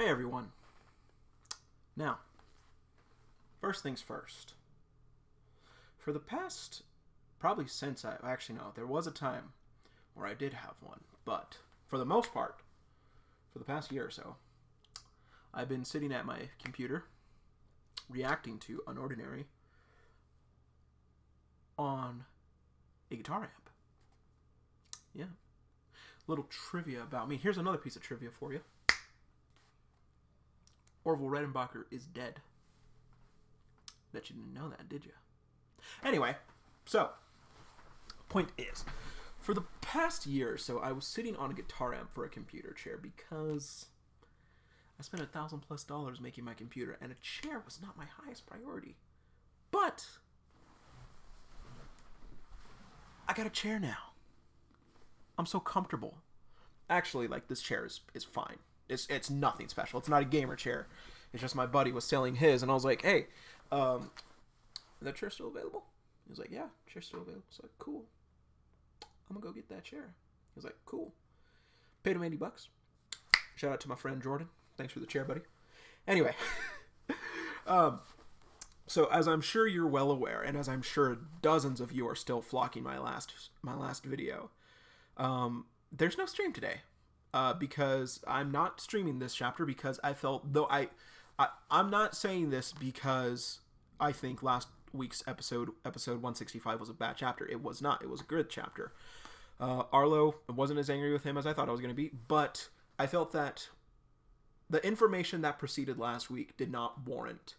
Hey everyone. Now, first things first. For the past, probably since there was a time where I did have one, but for the most part, for the past year or so, I've been sitting at my computer, reacting to UnOrdinary on a guitar amp. Yeah. Little trivia about me. Here's another piece of trivia for you. Orville Redenbacher is dead. Bet you didn't know that, did you? Anyway, so, point is, for the past year or so, I was sitting on a guitar amp for a computer chair because I spent $1,000+ making my computer, and a chair was not my highest priority. But I got a chair now. I'm so comfortable. Actually, this chair is fine. It's nothing special. It's not a gamer chair. It's just my buddy was selling his, and I was like, hey, is that chair still available? He was like, yeah, chair's still available. I was like, cool. I'm gonna go get that chair. He was like, cool. Paid him $80. Shout out to my friend Jordan. Thanks for the chair, buddy. Anyway, so as I'm sure you're well aware, and as I'm sure dozens of you are still flocking my last video, there's no stream today. Because I'm not streaming this chapter because I felt, though I'm not saying this because I think last week's episode 165 was a bad chapter. It was not. It was a good chapter. Arlo, I wasn't as angry with him as I thought I was going to be, but I felt that the information that preceded last week did not warrant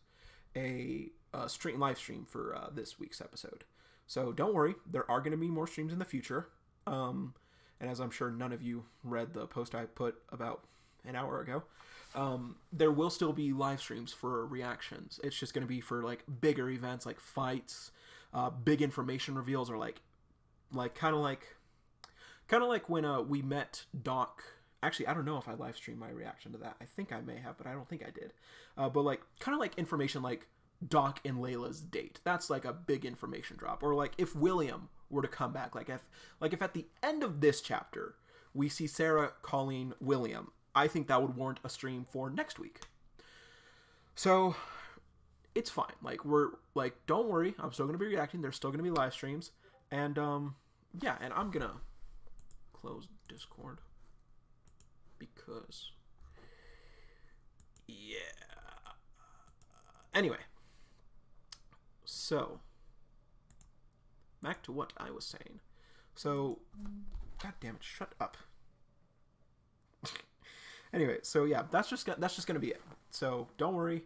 a live stream for this week's episode. So don't worry, there are going to be more streams in the future. And as I'm sure none of you read the post I put about an hour ago, there will still be live streams for reactions. It's just going to be for bigger events like fights, big information reveals, or kind of like when we met Doc. Actually, I don't know if I live streamed my reaction to that. I think I may have, but I don't think I did. But kind of like information like Doc and Layla's date. That's a big information drop. Or if William were to come back, if at the end of this chapter we see Sarah calling William, I think that would warrant a stream for next week. So it's fine. Don't worry, I'm still gonna be reacting. There's still gonna be live streams, and yeah, and I'm gonna close Discord because yeah. Anyway, so back to what I was saying. So, god damn it, shut up. Anyway, so yeah, that's just gonna be it. So don't worry,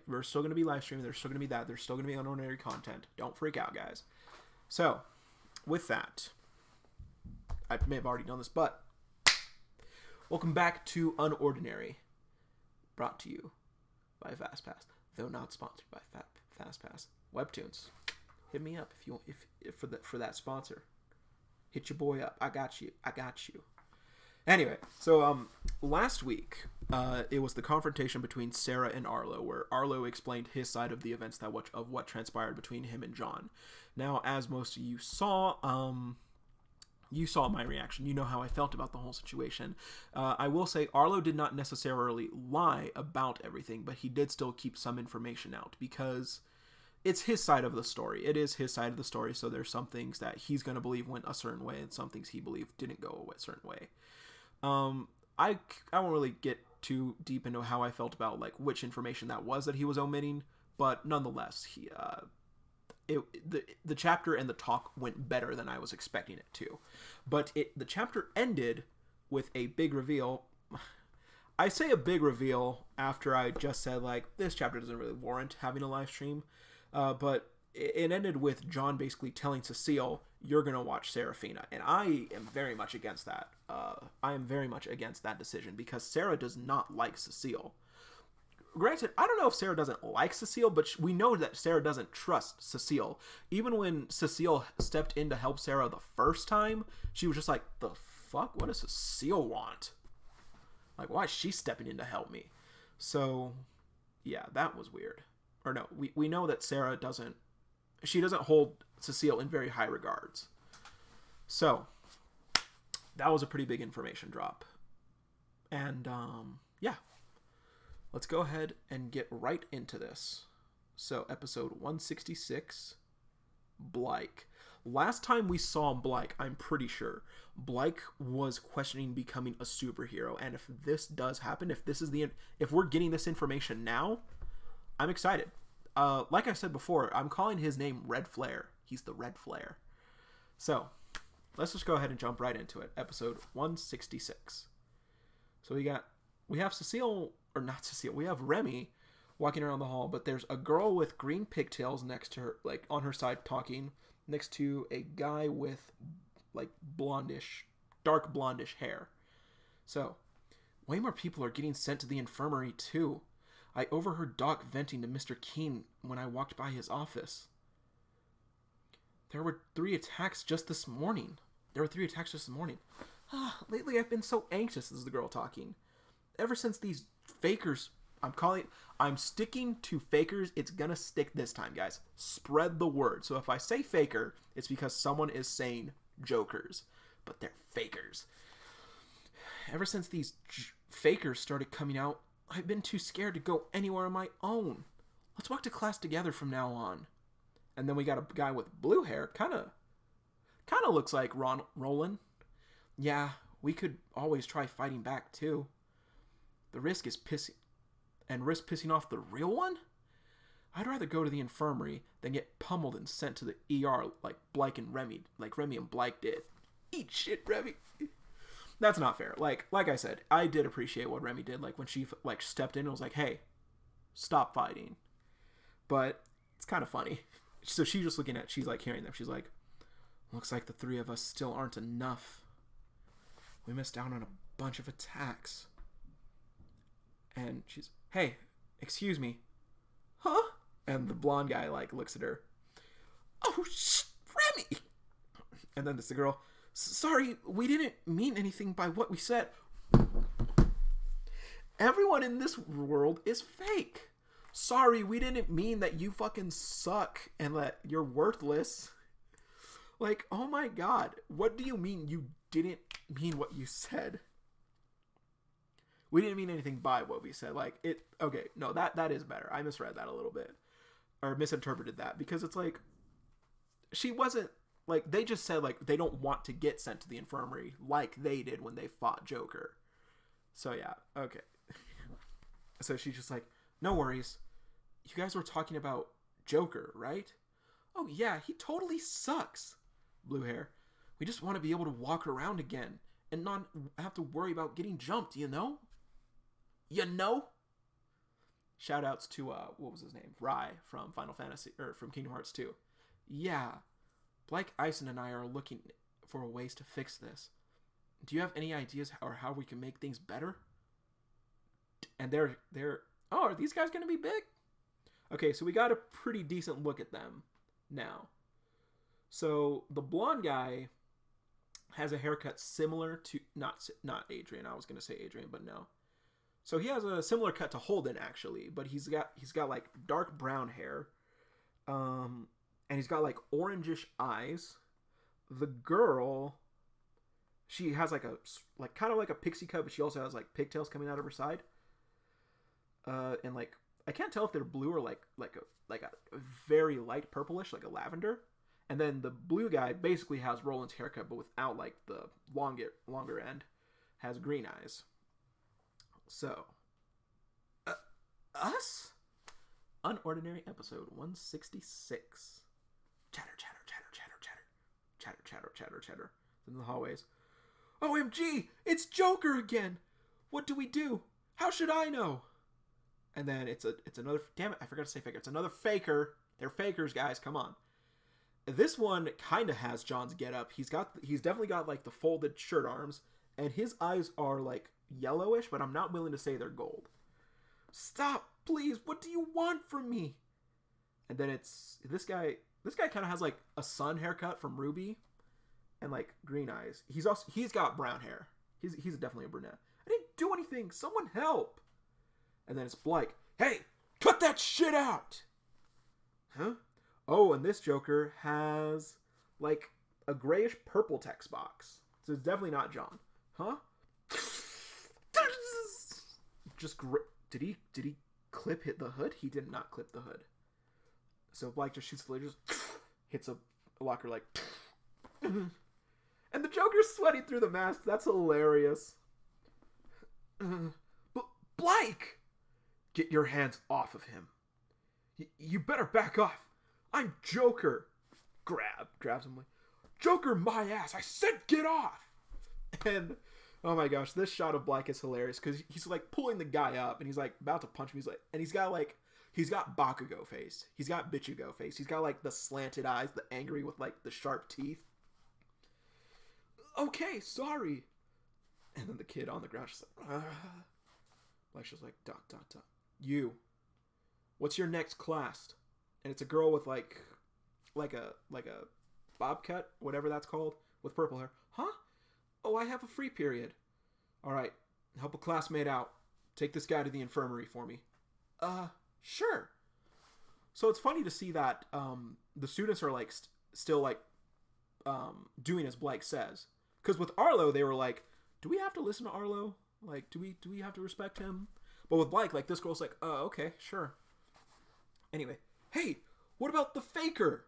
we're still gonna be live streaming. There's still gonna be that. There's still gonna be UnOrdinary content. Don't freak out, guys. So, with that, I may have already done this, but welcome back to UnOrdinary, brought to you by FastPass, though not sponsored by FastPass. Webtoons. Hit me up if for that sponsor. Hit your boy up. I got you. Anyway, so last week it was the confrontation between Sarah and Arlo, where Arlo explained his side of the events of what transpired between him and John. Now, as most of you saw my reaction. You know how I felt about the whole situation. I will say Arlo did not necessarily lie about everything, but he did still keep some information out because it's his side of the story. It is his side of the story, so there's some things that he's going to believe went a certain way and some things he believed didn't go a certain way. I won't really get too deep into how I felt about which information that was that he was omitting, but nonetheless, the chapter and the talk went better than I was expecting it to. But the chapter ended with a big reveal. I say a big reveal after I just said this chapter doesn't really warrant having a live stream. But it ended with John basically telling Cecile, you're going to watch Serafina. And I am very much against that. I am very much against that decision because Sarah does not like Cecile. Granted, I don't know if Sarah doesn't like Cecile, but we know that Sarah doesn't trust Cecile. Even when Cecile stepped in to help Sarah the first time, she was just like, the fuck? What does Cecile want? Why is she stepping in to help me? So, yeah, that was weird. Or no, we know that Sarah doesn't hold Cecile in very high regards. So, that was a pretty big information drop. And, yeah. let's go ahead and get right into this. So, episode 166, Blyke. Last time we saw Blyke, I'm pretty sure, Blyke was questioning becoming a superhero. And if this does happen, if we're getting this information now, I'm excited. Like I said before, I'm calling his name Red Flare. He's the Red Flare. So, let's just go ahead and jump right into it. Episode 166. So we have Cecile, or not Cecile, we have Remy walking around the hall, but there's a girl with green pigtails next to her, like on her side talking, next to a guy with like dark blondish hair. So, way more people are getting sent to the infirmary too. I overheard Doc venting to Mr. Keene when I walked by his office. There were 3 attacks just this morning. Lately I've been so anxious, is the girl talking. Ever since these fakers, I'm sticking to fakers. It's gonna stick this time, guys. Spread the word. So if I say faker, it's because someone is saying jokers, but they're fakers. Ever since these fakers started coming out, I've been too scared to go anywhere on my own. Let's walk to class together from now on. And then we got a guy with blue hair, kind of looks like Roland. Yeah, we could always try fighting back too. The risk pissing off the real one? I'd rather go to the infirmary than get pummeled and sent to the ER like Blyke and Remy, like Remy and Blyke did. Eat shit, Remy. That's not fair. Like I said, I did appreciate what Remy did. Like when she like stepped in and was like, "Hey, stop fighting." But it's kind of funny. So she's just she's like hearing them. She's like, "Looks like the 3 of us still aren't enough. We missed out on a bunch of attacks." And she's, "Hey, excuse me." "Huh?" And the blonde guy like looks at her. "Oh, Remy." And then it's the girl, "Sorry, we didn't mean anything by what we said." Everyone in this world is fake. Sorry, we didn't mean that you fucking suck and that you're worthless. Like, oh my god, what do you mean you didn't mean what you said? We didn't mean anything by what we said. Like, okay, no, that is better. I misread that a little bit. Or misinterpreted that. Because it's like, she wasn't, like, they just said, like, they don't want to get sent to the infirmary like they did when they fought Joker. So, yeah, okay. So she's just like, "No worries. You guys were talking about Joker, right?" "Oh, yeah, he totally sucks." Blue hair. "We just want to be able to walk around again and not have to worry about getting jumped, you know? You know?" Shout outs to, what was his name? Rai from Final Fantasy, or from Kingdom Hearts 2. "Yeah. Blyke Eisen and I are looking for ways to fix this. Do you have any ideas how we can make things better?" And they're oh, are these guys going to be big? Okay, so we got a pretty decent look at them now. So the blonde guy has a haircut similar to, not Adrian. I was going to say Adrian, but no. So he has a similar cut to Holden, actually, but he's got like dark brown hair. And he's got like orangish eyes. The girl, she has like kind of like a pixie cut, but she also has like pigtails coming out of her side. And like, I can't tell if they're blue or like a very light purplish, like a lavender. And then the blue guy basically has Roland's haircut, but without like the longer end. Has green eyes. So, us? UnOrdinary episode 166. Chatter, chatter, chatter, chatter, chatter. Chatter, chatter, chatter, chatter. In the hallways. "OMG! It's Joker again! What do we do? How should I know?" And then it's another, damn it, I forgot to say faker. It's another faker. They're fakers, guys. Come on. This one kind of has John's getup. He's definitely got like the folded shirt arms, and his eyes are like yellowish, but I'm not willing to say they're gold. "Stop, please. What do you want from me?" And then it's this guy. This guy kind of has like a sun haircut from Ruby, and like green eyes. He's got brown hair. He's definitely a brunette. "I didn't do anything. Someone help." And then it's Blyke. "Hey, cut that shit out!" Huh? Oh, and this Joker has like a grayish purple text box. So it's definitely not John. Huh? Just Did he hit the hood? He did not clip the hood. So Blyke just shoots the laser, just hits a locker like, and the Joker's sweating through the mask. That's hilarious. Blyke, get your hands off of him. You better back off. I'm Joker. Grabs him like, Joker, my ass. I said get off. And oh my gosh, this shot of Blyke is hilarious because he's like pulling the guy up and he's like about to punch him. He's got Bakugo face. He's got Bichugo face. He's got like the slanted eyes, the angry with like the sharp teeth. Okay, sorry. And then the kid on the ground just like, Blyke's just like, ... You. What's your next class? And it's a girl with like a bob cut, whatever that's called, with purple hair. Huh? Oh, I have a free period. All right, help a classmate out. Take this guy to the infirmary for me. Sure. So it's funny to see that the students are like still like doing as Blyke says. Because with Arlo, they were like, do we have to listen to Arlo? Like, do we have to respect him? But with Blyke, like, this girl's like, okay, sure. Anyway, hey, what about the faker?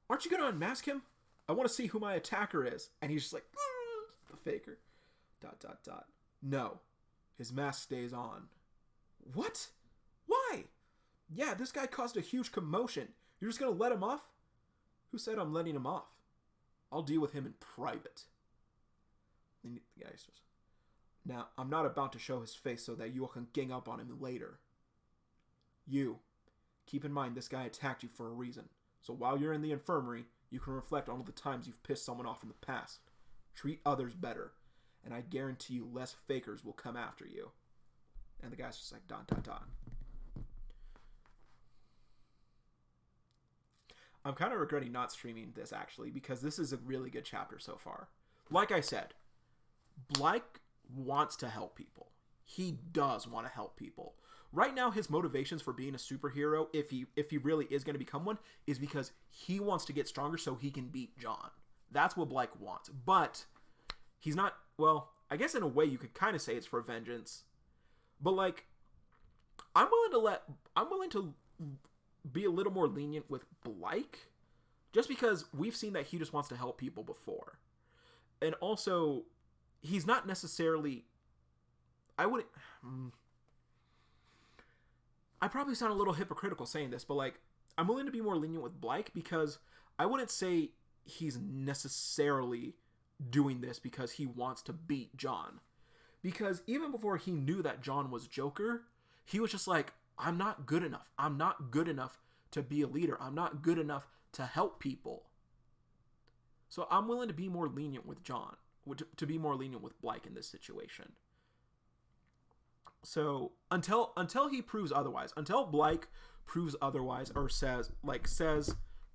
Aren't you going to unmask him? I want to see who my attacker is. And he's just like, the faker. ... No, his mask stays on. What? Why? Yeah, this guy caused a huge commotion. You're just going to let him off? Who said I'm letting him off? I'll deal with him in private. And the guy says, now, I'm not about to show his face so that you can gang up on him later. You, keep in mind this guy attacked you for a reason. So while you're in the infirmary, you can reflect on all the times you've pissed someone off in the past. Treat others better. And I guarantee you less fakers will come after you. And the guy's just like, ... I'm kind of regretting not streaming this, actually, because this is a really good chapter so far. Like I said, Blyke wants to help people. He does want to help people. Right now, his motivations for being a superhero, if he really is going to become one, is because he wants to get stronger so he can beat John. That's what Blyke wants. But he's not, well, I guess in a way you could kind of say it's for vengeance. But like, I'm willing to be a little more lenient with Blyke, just because we've seen that he just wants to help people before. And also, he's not necessarily, I probably sound a little hypocritical saying this, but like, I'm willing to be more lenient with Blyke because I wouldn't say he's necessarily doing this because he wants to beat John. Because even before he knew that John was Joker, he was just like, I'm not good enough. I'm not good enough to be a leader. I'm not good enough to help people. So I'm willing to be more lenient with John, to be more lenient with Blyke in this situation. So until he proves otherwise, until Blyke proves otherwise, or says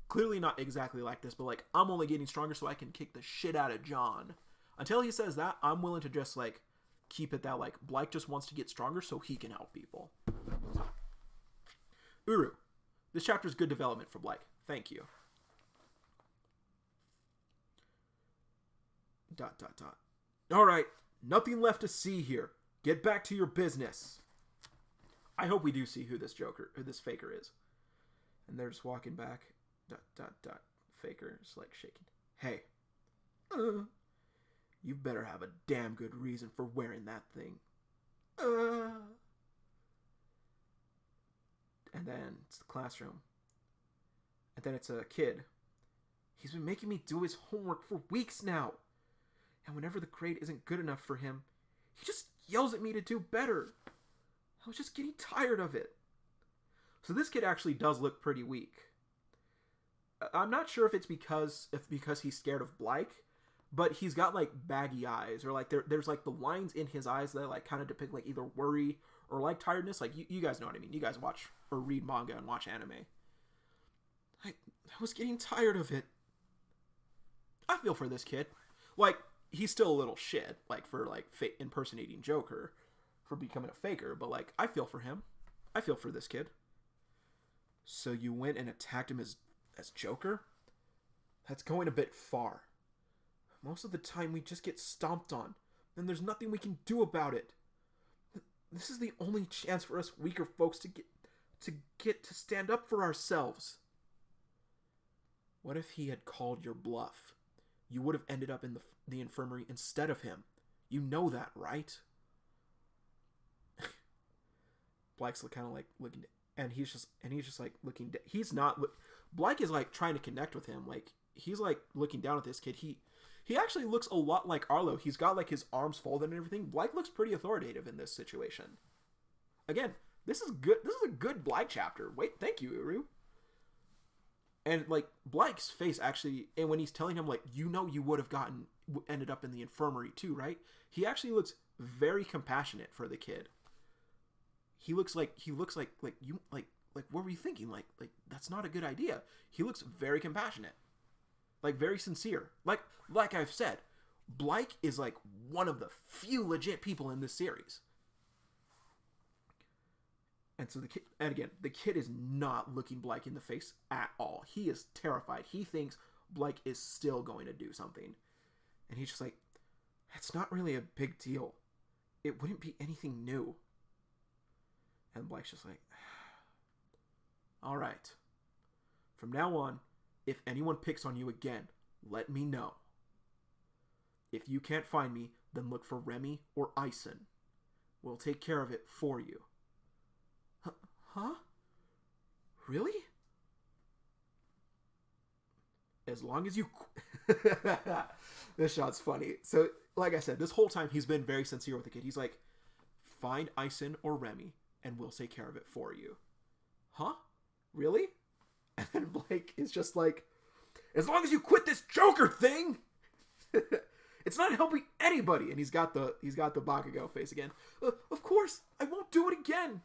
clearly not exactly like this, but like, I'm only getting stronger so I can kick the shit out of John. Until he says that, I'm willing to just like keep it that like Blyke just wants to get stronger so he can help people. Uru, this chapter is good development for Blyke. Thank you. ... All right, nothing left to see here. Get back to your business. I hope we do see who this faker is. And they're just walking back. ... Faker is like shaking. Hey. You better have a damn good reason for wearing that thing. And then it's the classroom. And then it's a kid. He's been making me do his homework for weeks now. And whenever the grade isn't good enough for him, he just yells at me to do better. I was just getting tired of it. So this kid actually does look pretty weak. I'm not sure if it's because he's scared of Blyke, but he's got like baggy eyes, or like there's like the lines in his eyes that like kind of depict like either worry or like tiredness. Like you guys know what I mean. You guys watch or read manga and watch anime. I was getting tired of it. I feel for this kid. Like, he's still a little shit, like, for, like, impersonating Joker, for becoming a faker, but, like, I feel for him. I feel for this kid. So you went and attacked him as Joker? That's going a bit far. Most of the time we just get stomped on, and there's nothing we can do about it. This is the only chance for us weaker folks to stand up for ourselves. What if he had called your bluff? You would have ended up in the infirmary instead of him. You know that, right? Blyke's kind of like looking, and he's just like looking. He's not. Blyke is like trying to connect with him. Like he's like looking down at this kid. He actually looks a lot like Arlo. He's got like his arms folded and everything. Blyke looks pretty authoritative in this situation. Again, this is good. This is a good Blyke chapter. Wait, thank you, Uru. And like Blyke's face actually, and when he's telling him like, you know, you would have ended up in the infirmary too, right? He actually looks very compassionate for the kid. He looks like you like what were you thinking? Like that's not a good idea. He looks very compassionate. Like very sincere. Like I've said, Blyke is like one of the few legit people in this series. And so the kid is not looking Blyke in the face at all. He is terrified. He thinks Blyke is still going to do something. And he's just like, it's not really a big deal. It wouldn't be anything new. And Blyke's just like, all right. From now on, if anyone picks on you again, let me know. If you can't find me, then look for Remy or Ison. We'll take care of it for you. Huh? Really? As long as you... This shot's funny. So, like I said, this whole time he's been very sincere with the kid. He's like, find Ison or Remy, and we'll take care of it for you. Huh? Really? And then Blyke is just like, as long as you quit this Joker thing, it's not helping anybody. And he's got the Bakugo face again. Of course, I won't do it again.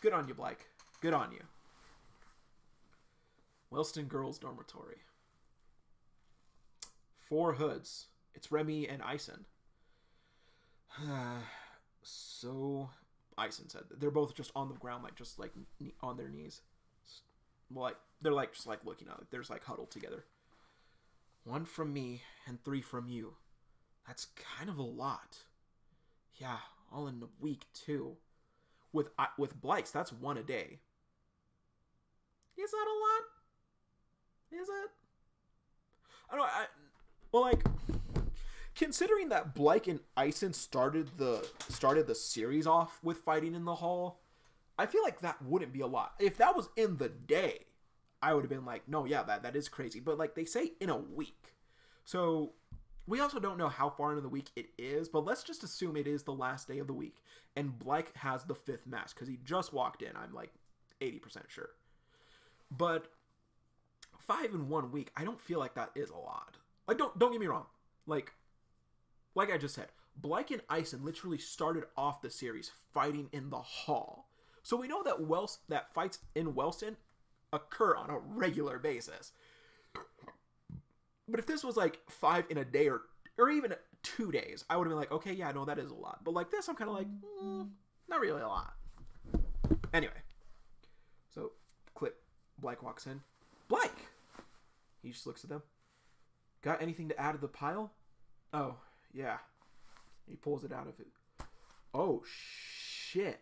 Good on you, Blyke. Good on you. Wellston Girls Dormitory. 4 hoods. It's Remy and Ison. So, Ison said they're both just on the ground, like just like on their knees. Well, like they're like just like looking at it. They're just like huddled together. 1 from me and 3 from you. That's kind of a lot. Yeah, all in a week too. With Blyke's, that's 1 a day. Is that a lot? Is it? I don't know. Well, like, considering that Blyke and Ison started the series off with fighting in the hall, I feel like that wouldn't be a lot. If that was in the day, I would have been like, no, yeah, that is crazy. But like they say in a week. So we also don't know how far into the week it is, but let's just assume it is the last day of the week. And Blyke has the 5th mask because he just walked in. I'm like 80% sure. But 5 in 1 week, I don't feel like that is a lot. Like, don't get me wrong. Like I just said, Blyke and Ison literally started off the series fighting in the hall. So we know that fights in Wellston occur on a regular basis. But if this was like 5 in a day or even 2 days, I would have been like, okay, yeah, no, that is a lot. But like this, I'm kind of like, not really a lot. Anyway, so clip. Blyke walks in. Blyke! He just looks at them. Got anything to add to the pile? Oh, yeah. He pulls it out of it. Oh, shit.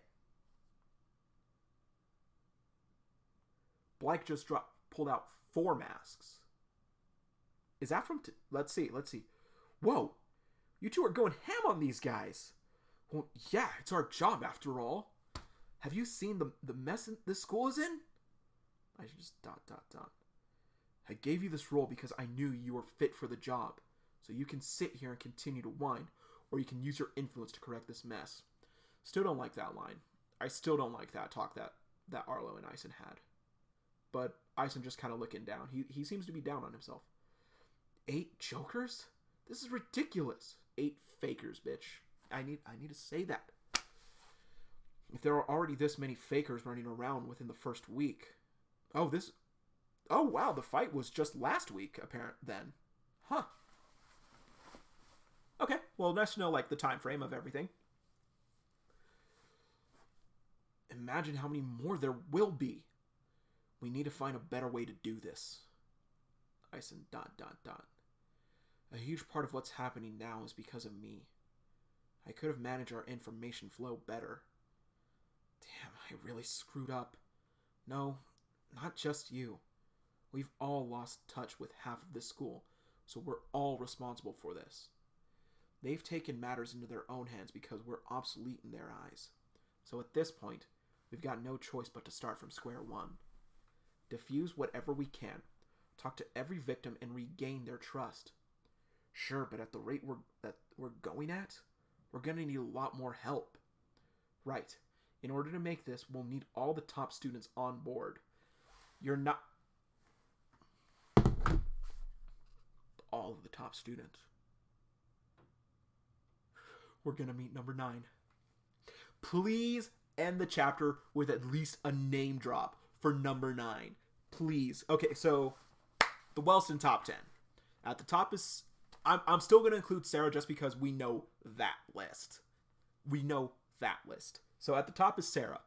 Blyke just pulled out 4 masks. Is that from... Let's see. Whoa. You 2 are going ham on these guys. Well, yeah, it's our job after all. Have you seen the mess this school is in? I should just ... I gave you this role because I knew you were fit for the job. So you can sit here and continue to whine, or you can use your influence to correct this mess. Still don't like that line. I still don't like that talk that Arlo and Ison had. But Ison just kind of looking down. He seems to be down on himself. 8 jokers? This is ridiculous. 8 fakers, bitch. I need to say that. If there are already this many fakers running around within the first week. Oh, wow, the fight was just last week, apparent then. Huh. Okay, well, nice to know, like, the time frame of everything. Imagine how many more there will be. We need to find a better way to do this. Ison ... A huge part of what's happening now is because of me. I could have managed our information flow better. Damn, I really screwed up. No, not just you. We've all lost touch with half of this school, so we're all responsible for this. They've taken matters into their own hands because we're obsolete in their eyes. So at this point, we've got no choice but to start from square one. Diffuse whatever we can. Talk to every victim and regain their trust. Sure, but at the rate we're going at, we're going to need a lot more help. Right. In order to make this, we'll need all the top students on board. You're not... All of the top students. We're going to meet number 9. Please end the chapter with at least a name drop for number 9. Please. Okay, so the Wellston top 10. At the top is... I'm still going to include Sarah just because we know that list. We know that list. So at the top is Sarah.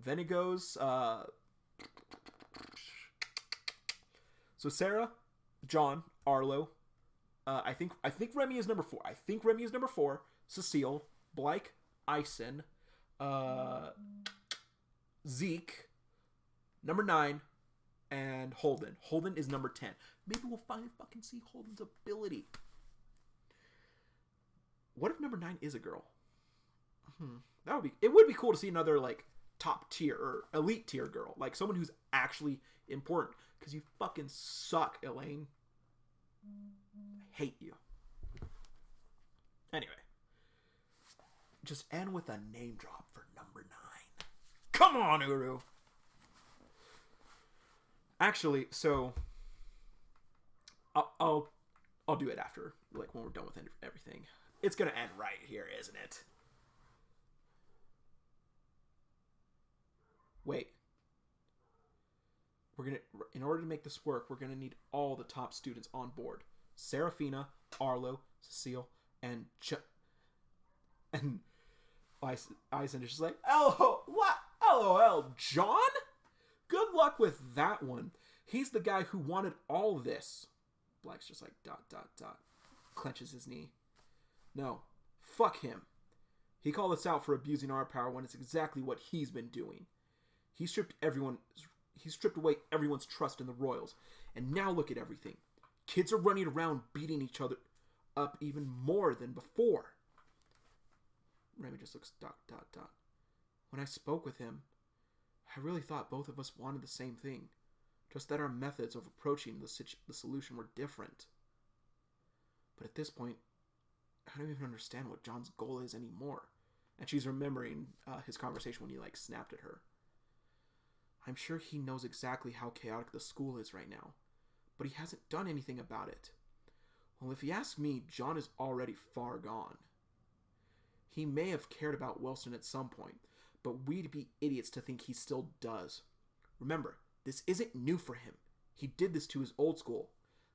Then it goes... So Sarah, John, Arlo. I think Remy is number 4. Cecile, Blyke, Ison, Zeke, number 9, and Holden. Holden is number 10. Maybe we'll finally fucking see Holden's ability. What if number 9 is a girl? It would be cool to see another, like, top tier or elite tier girl. Like, someone who's actually important. Because you fucking suck, Elaine. I hate you. Anyway. Just end with a name drop for number 9. Come on, Uru! Actually, so... I'll do it after, like, when we're done with everything. It's gonna end right here, isn't it? Wait. In order to make this work, we're gonna need all the top students on board. Serafina, Arlo, Cecile, and Ison is just like, oh, what? LOL, John? Good luck with that one. He's the guy who wanted all this. Blyke's just like, ... Clenches his knee. No, fuck him. He called us out for abusing our power when it's exactly what he's been doing. He stripped away everyone's trust in the Royals. And now look at everything. Kids are running around beating each other up even more than before. Remy just looks ... When I spoke with him, I really thought both of us wanted the same thing. Just that our methods of approaching the solution were different. But at this point, I don't even understand what John's goal is anymore. And she's remembering his conversation when he, like, snapped at her. I'm sure he knows exactly how chaotic the school is right now, but he hasn't done anything about it. Well, if you ask me, John is already far gone. He may have cared about Wilson at some point, but we'd be idiots to think he still does. Remember, this isn't new for him. He did this to his old school.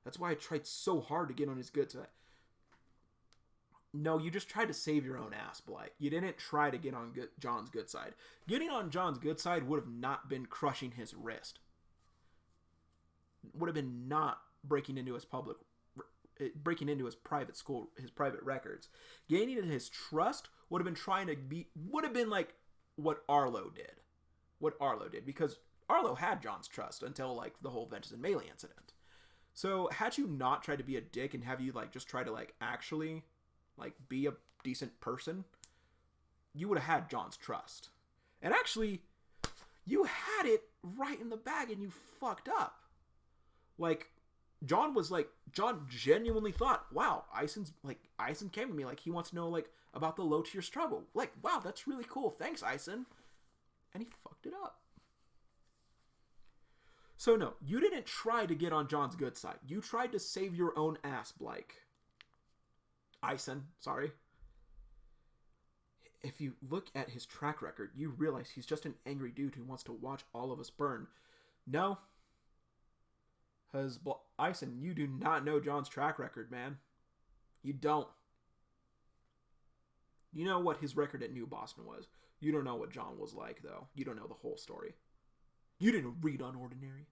That's why I tried so hard to get on his good side. No, you just tried to save your own ass, Blyke. You didn't try to get on John's good side. Getting on John's good side would have not been crushing his wrist. Would have been not breaking into his private school, his private records. Gaining his trust would have been like what Arlo did. Because Arlo had John's trust until, like, the whole Ventus and Melee incident. So, had you not tried to be a dick and have you, like, just try to, like, actually... like, be a decent person, you would have had John's trust. And actually, you had it right in the bag and you fucked up. Like, John genuinely thought, wow, Ison came to me, like, he wants to know, like, about the low-tier struggle. Like, wow, that's really cool. Thanks, Ison. And he fucked it up. So, no, you didn't try to get on John's good side. You tried to save your own ass, Blyke. Ison, sorry. If you look at his track record, you realize he's just an angry dude who wants to watch all of us burn. No. Because, Ison, you do not know John's track record, man. You don't. You know what his record at New Boston was. You don't know what John was like, though. You don't know the whole story. You didn't read UnOrdinary.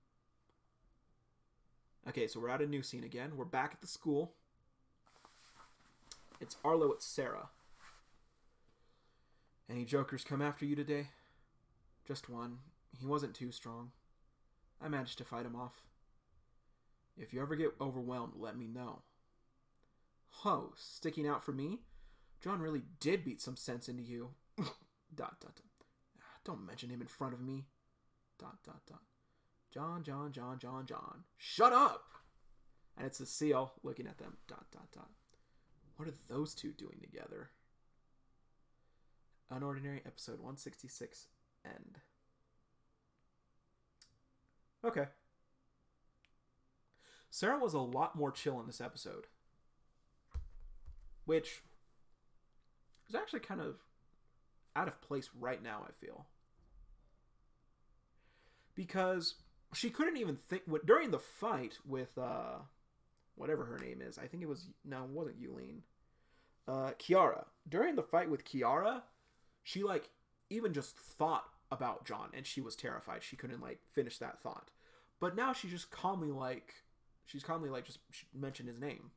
Okay, so we're at a new scene again. We're back at the school. It's Arlo, it's Sarah. Any jokers come after you today? Just one. He wasn't too strong. I managed to fight him off. If you ever get overwhelmed, let me know. Oh, sticking out for me? John really did beat some sense into you. ... Don't mention him in front of me. ... John. Shut up! And it's Cecile looking at them. ... What are those two doing together? UnOrdinary, episode 166, end. Okay. Sarah was a lot more chill in this episode. Which is actually kind of out of place right now, I feel. Because she couldn't even think... During the fight with... whatever her name is. I think it was... No, it wasn't Yulene. Kiara. During the fight with Kiara, she, like, even just thought about John, and she was terrified. She couldn't, like, finish that thought. But now she just calmly, like... She's calmly, like, just mentioned his name.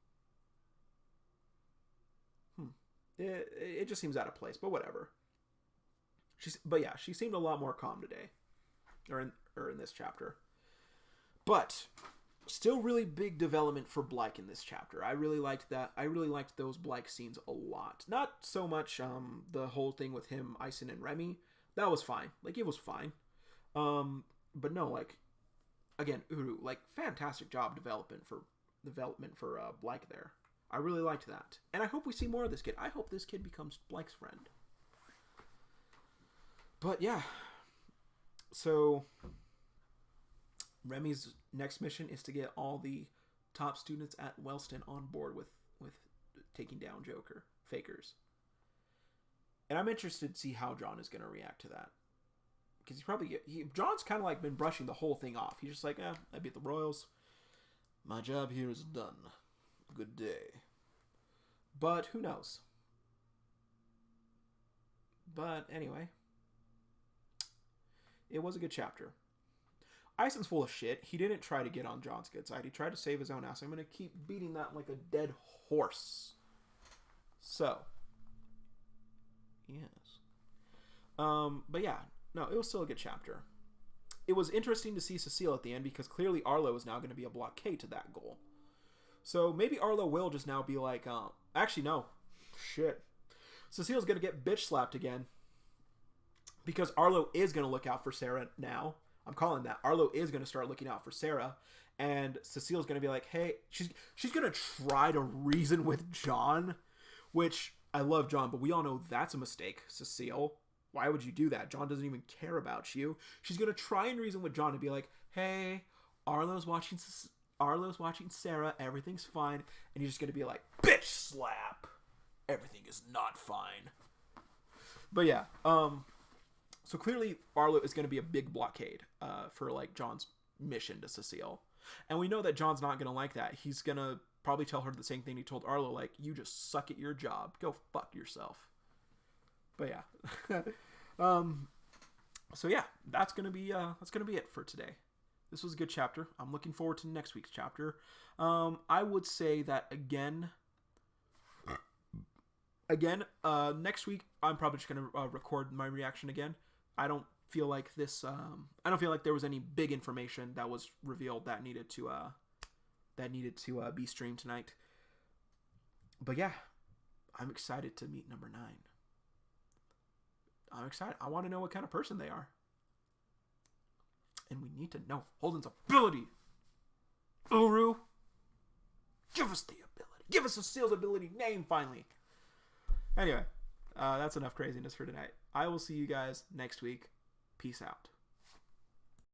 It just seems out of place, but whatever. But yeah, she seemed a lot more calm today. Or in this chapter. But... Still really big development for Blyke in this chapter. I really liked that. I really liked those Blyke scenes a lot. Not so much the whole thing with him, Ison, and Remy. That was fine. Like, it was fine. But no, like, again, Uru, like, fantastic job development for Blyke there. I really liked that. And I hope we see more of this kid. I hope this kid becomes Blyke's friend. But yeah. So... Remy's next mission is to get all the top students at Wellston on board with taking down fakers. And I'm interested to see how John is going to react to that. Because John's kind of like been brushing the whole thing off. He's just like, I beat the Royals. My job here is done. Good day. But who knows? But anyway. It was a good chapter. Ison's full of shit. He didn't try to get on John's good side. He tried to save his own ass. I'm going to keep beating that like a dead horse. So. Yes. But yeah. No, it was still a good chapter. It was interesting to see Cecile at the end because clearly Arlo is now going to be a blockade to that goal. So maybe Arlo will just now be like, actually no. Shit. Cecile's going to get bitch slapped again. Because Arlo is going to look out for Sarah now. I'm calling that. Arlo is going to start looking out for Sarah. And Cecile's going to be like, hey, she's going to try to reason with John. Which, I love John, but we all know that's a mistake, Cecile. Why would you do that? John doesn't even care about you. She's going to try and reason with John and be like, hey, Arlo's watching Sarah. Everything's fine. And he's just going to be like, bitch slap. Everything is not fine. But yeah, so clearly, Arlo is going to be a big blockade for, like, John's mission to Cecile. And we know that John's not going to like that. He's going to probably tell her the same thing he told Arlo, like, you just suck at your job. Go fuck yourself. But yeah. So yeah, that's going to be it for today. This was a good chapter. I'm looking forward to next week's chapter. I would say that again, next week, I'm probably just going to record my reaction again. I don't feel like there was any big information that was revealed that needed to be streamed tonight. But yeah, I'm excited to meet number 9. I'm excited. I want to know what kind of person they are. And we need to know Holden's ability. Uru, give us the ability. Give us Cecile's ability name finally. Anyway, that's enough craziness for tonight. I will see you guys next week. Peace out.